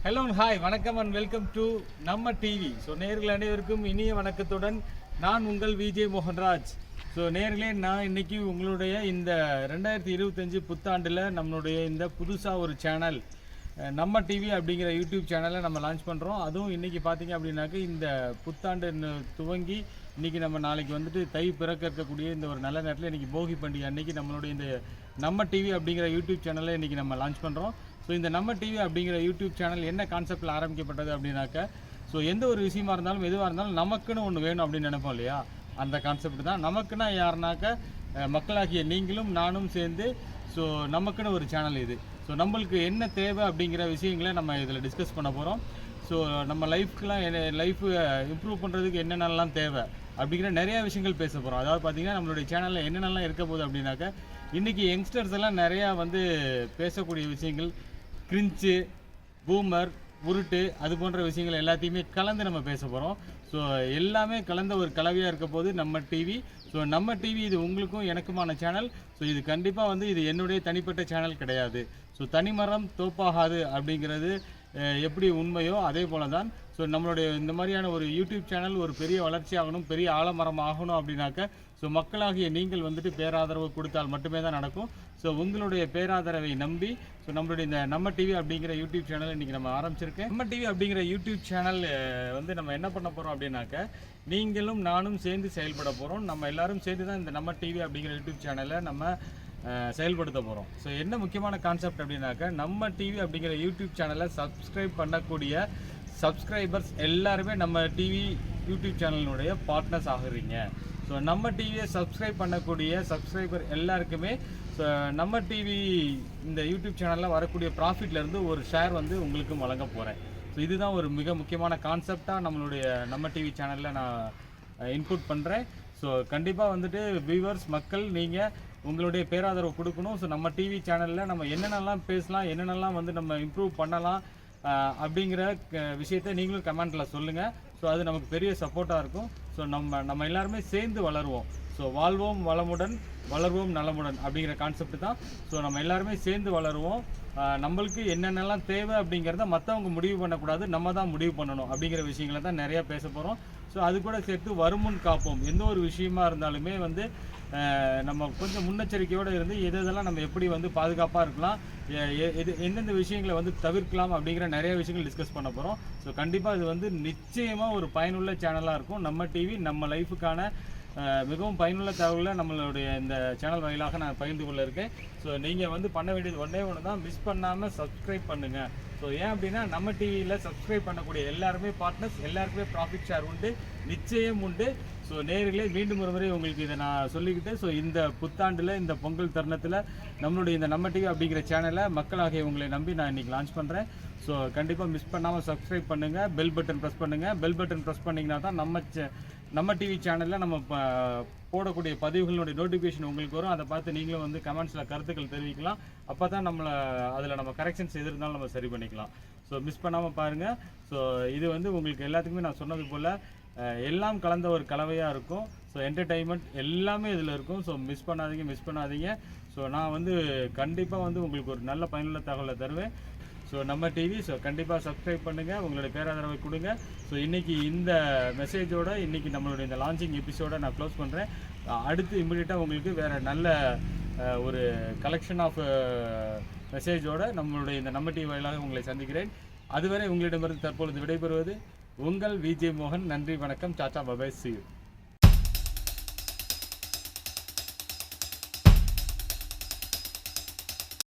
Hello hi வணக்கம் and welcome to நம்ம TV. So நேர்கள் அனைவருக்கும் இனிய வணக்கத்துடன் நான் உங்கள் விஜய் மோகன்ராஜ். ஸோ நேர்களே, நான் இன்னைக்கு உங்களுடைய இந்த 2025 புத்தாண்டில் நம்மளுடைய இந்த புதுசாக ஒரு சேனல் நம்ம டிவி அப்படிங்கிற யூடியூப் சேனலை நம்ம லான்ச் பண்ணுறோம். அதுவும் இன்றைக்கி பார்த்தீங்க அப்படின்னாக்க இந்த புத்தாண்டு துவங்கி இன்றைக்கி நம்ம நாளைக்கு வந்துட்டு தை பிறக்க இருக்கக்கூடிய இந்த ஒரு நல்ல நேரத்தில் இன்றைக்கி போகி பண்டிகை அன்றைக்கி நம்மளுடைய இந்த நம்ம டிவி அப்படிங்கிற யூடியூப் சேனலை இன்றைக்கி நம்ம லான்ச் பண்ணுறோம். ஸோ இந்த நம்ம டிவி அப்படிங்கிற யூடியூப் சேனல் என்ன கான்செப்டில் ஆரம்பிக்கப்பட்டது அப்படின்னாக்க, ஸோ எந்த ஒரு விஷயமா இருந்தாலும் எதுவாக இருந்தாலும் நமக்குன்னு ஒன்று வேணும் அப்படின்னு நினைப்போம் இல்லையா, அந்த கான்செப்ட் தான். நமக்குன்னா யாருனாக்க மக்களாகிய நீங்களும் நானும் சேர்ந்து ஸோ நமக்குன்னு ஒரு சேனல் இது. ஸோ நம்மளுக்கு என்ன தேவை அப்படிங்கிற விஷயங்களை நம்ம இதில் டிஸ்கஸ் பண்ண போகிறோம். ஸோ நம்ம லைஃப்க்கெலாம் லைஃப் இம்ப்ரூவ் பண்ணுறதுக்கு என்னென்னலாம் தேவை அப்படிங்கிற நிறையா விஷயங்கள் பேச போகிறோம். அதாவது பார்த்திங்கன்னா நம்மளுடைய சேனலில் என்னென்னலாம் இருக்க போகுது அப்படின்னாக்க, இன்றைக்கி யங்ஸ்டர்ஸ் எல்லாம் நிறையா வந்து பேசக்கூடிய விஷயங்கள், கிரிஞ்சு, பூமர், உருட்டு, அது போன்ற விஷயங்கள் எல்லாத்தையுமே கலந்து நம்ம பேச போகிறோம். ஸோ எல்லாமே கலந்த ஒரு கலவையாக இருக்க போது நம்ம டிவி. ஸோ நம்ம டிவி இது உங்களுக்கும் எனக்குமான சேனல். ஸோ இது கண்டிப்பாக வந்து இது என்னுடைய தனிப்பட்ட சேனல் கிடையாது. ஸோ தனிமரம் தோப்பாகாது அப்படிங்கிறது எப்படி உண்மையோ அதே போல தான். ஸோ நம்மளுடைய இந்த மாதிரியான ஒரு யூடியூப் சேனல் ஒரு பெரிய வளர்ச்சி ஆகணும், பெரிய ஆலமரம் ஆகணும் அப்படின்னாக்க, ஸோ மக்களாகிய நீங்கள் வந்துட்டு பேராதரவு கொடுத்தால் மட்டுமே தான் நடக்கும். ஸோ உங்களுடைய பேராதரவை நம்பி ஸோ நம்மளுடைய இந்த நம்ம டிவி அப்படிங்கிற யூடியூப் சேனல் இன்றைக்கி நம்ம ஆரம்பிச்சிருக்கேன். நம்ம டிவி அப்படிங்கிற யூடியூப் சேனல் வந்து நம்ம என்ன பண்ண போகிறோம் அப்படின்னாக்க, நீங்களும் நானும் சேர்ந்து செயல்பட போகிறோம். நம்ம எல்லாரும் சேர்ந்து தான் இந்த நம்ம டிவி அப்படிங்கிற யூடியூப் சேனலை நம்ம செயல்படுத்த போகிறோம். ஸோ என்ன முக்கியமான கான்செப்ட் அப்படின்னாக்க, நம்ம டிவி அப்படிங்கிற யூடியூப் சேனலை சப்ஸ்கிரைப் பண்ணக்கூடிய சப்ஸ்கிரைபர்ஸ் எல்லாருமே நம்ம டிவி யூடியூப் சேனலினுடைய பார்ட்னர்ஸ் ஆகுறீங்க. ஸோ நம்ம டிவியை சப்ஸ்கிரைப் பண்ணக்கூடிய சப்ஸ்கிரைபர் எல்லாருக்குமே நம்ம டிவி இந்த யூடியூப் சேனலில் வரக்கூடிய ப்ராஃபிட்லேருந்து ஒரு ஷேர் வந்து உங்களுக்கும் வழங்க போகிறேன். ஸோ இதுதான் ஒரு மிக முக்கியமான கான்செப்டாக நம்மளுடைய நம்ம டிவி சேனலில் நான் இன்புட் பண்ணுறேன். ஸோ கண்டிப்பாக வந்துட்டு வியூவர்ஸ் மக்கள் நீங்கள் உங்களுடைய பேராதரவு கொடுக்கணும். ஸோ நம்ம டிவி சேனலில் நம்ம என்னென்னலாம் பேசலாம், என்னென்னலாம் வந்து நம்ம இம்ப்ரூவ் பண்ணலாம் அப்படிங்கிற விஷயத்தை நீங்களும் கமெண்ட்டில் சொல்லுங்கள். ஸோ அது நமக்கு பெரிய சப்போர்ட்டாக இருக்கும். ஸோ நம்ம எல்லாருமே சேர்ந்து வளருவோம். ஸோ வாழ்வோம் வளமுடன் வளர்வோம் நலமுடன் அப்படிங்கிற கான்செப்ட் தான். ஸோ நம்ம எல்லாருமே சேர்ந்து வளருவோம். நம்மளுக்கு என்னென்னலாம் தேவை அப்படிங்கிறத மற்றவங்க முடிவு பண்ணக்கூடாது, நம்ம தான் முடிவு பண்ணணும் அப்படிங்கிற விஷயங்களை தான் நிறையா பேச போகிறோம். ஸோ அது கூட சேர்த்து வருமுன் காப்போம். எந்த ஒரு விஷயமா இருந்தாலுமே வந்து நம்ம கொஞ்சம் முன்னெச்சரிக்கையோடு இருந்து எதெல்லாம் நம்ம எப்படி வந்து பாதுகாப்பாக இருக்கலாம், எந்தெந்த விஷயங்களை வந்து தவிர்க்கலாம் அப்படிங்கிற நிறைய விஷயங்கள் டிஸ்கஸ் பண்ண போகிறோம். ஸோ கண்டிப்பாக இது வந்து நிச்சயமாக ஒரு பயனுள்ள சேனலாக இருக்கும். நம்ம டிவி நம்ம லைஃபுக்கான மிகவும் பயனுள்ள தகவலை நம்மளுடைய இந்த சேனல் வாயிலாக நான் பகிர்ந்து கொள்ள இருக்கேன். ஸோ நீங்கள் வந்து பண்ண வேண்டியது ஒன்று தான், மிஸ் பண்ணாமல் சப்ஸ்கிரைப் பண்ணுங்கள். ஸோ ஏன் அப்படின்னா நம்ம டிவியில் சப்ஸ்கிரைப் பண்ணக்கூடிய எல்லாருமே பார்ட்னர்ஸ், எல்லாருக்குமே ப்ராஃபிட் ஷேர் உண்டு, நிச்சயம் உண்டு. ஸோ நேர்களே, மீண்டும் ஒரு முறை உங்களுக்கு இதை நான் சொல்லிக்கிட்டு, ஸோ இந்த புத்தாண்டில் இந்த பொங்கல் தருணத்தில் நம்மளுடைய இந்த நம்ம டிவி அப்படிங்கிற சேனலை மக்களாகிய உங்களை நம்பி நான் இன்றைக்கி லான்ச் பண்ணுறேன். ஸோ கண்டிப்பாக மிஸ் பண்ணாமல் சப்ஸ்கிரைப் பண்ணுங்கள், பெல் பட்டன் ப்ரெஸ் பண்ணுங்கள். பெல் பட்டன் ப்ரெஸ் பண்ணிங்கன்னா தான் நம்ம டிவி சேனலில் நம்ம போடக்கூடிய பதிவுகளுடைய நோட்டிஃபிகேஷன் உங்களுக்கு வரும். அதை பார்த்து நீங்களும் வந்து கமெண்ட்ஸில் கருத்துக்கள் தெரிவிக்கலாம். அப்போ தான் அதில் நம்ம கரெக்ஷன்ஸ் எது இருந்தாலும் நம்ம சரி பண்ணிக்கலாம். ஸோ மிஸ் பண்ணாமல் பாருங்கள். ஸோ இது வந்து உங்களுக்கு எல்லாத்துக்குமே நான் சொன்னது போல் எல்லாம் கலந்த ஒரு கலவையாக இருக்கும். ஸோ என்டர்டெயின்மெண்ட் எல்லாமே இதில் இருக்கும். ஸோ மிஸ் பண்ணாதீங்க. ஸோ நான் வந்து கண்டிப்பாக வந்து உங்களுக்கு ஒரு நல்ல பயனுள்ள தகவலை தருவேன். ஸோ நம்ம டிவி, ஸோ கண்டிப்பாக சப்ஸ்கிரைப் பண்ணுங்கள், உங்களுடைய பேராதரவை கொடுங்க. ஸோ இன்றைக்கி இந்த மெசேஜோடு இன்றைக்கி நம்மளுடைய இந்த லான்ச்சிங் எபிசோடை நான் க்ளோஸ் பண்ணுறேன். அடுத்து இம்மிடியட்டாக உங்களுக்கு வேறு நல்ல ஒரு கலெக்ஷன் ஆஃப் மெசேஜோடு நம்மளுடைய இந்த நம்ம டிவி வாயிலாக உங்களை சந்திக்கிறேன். அதுவரை உங்களிடமிருந்து தற்பொழுது விடைபெறுவது உங்கள் விஜய் மோகன். நன்றி, வணக்கம், சாச்சா, பபாய், see you.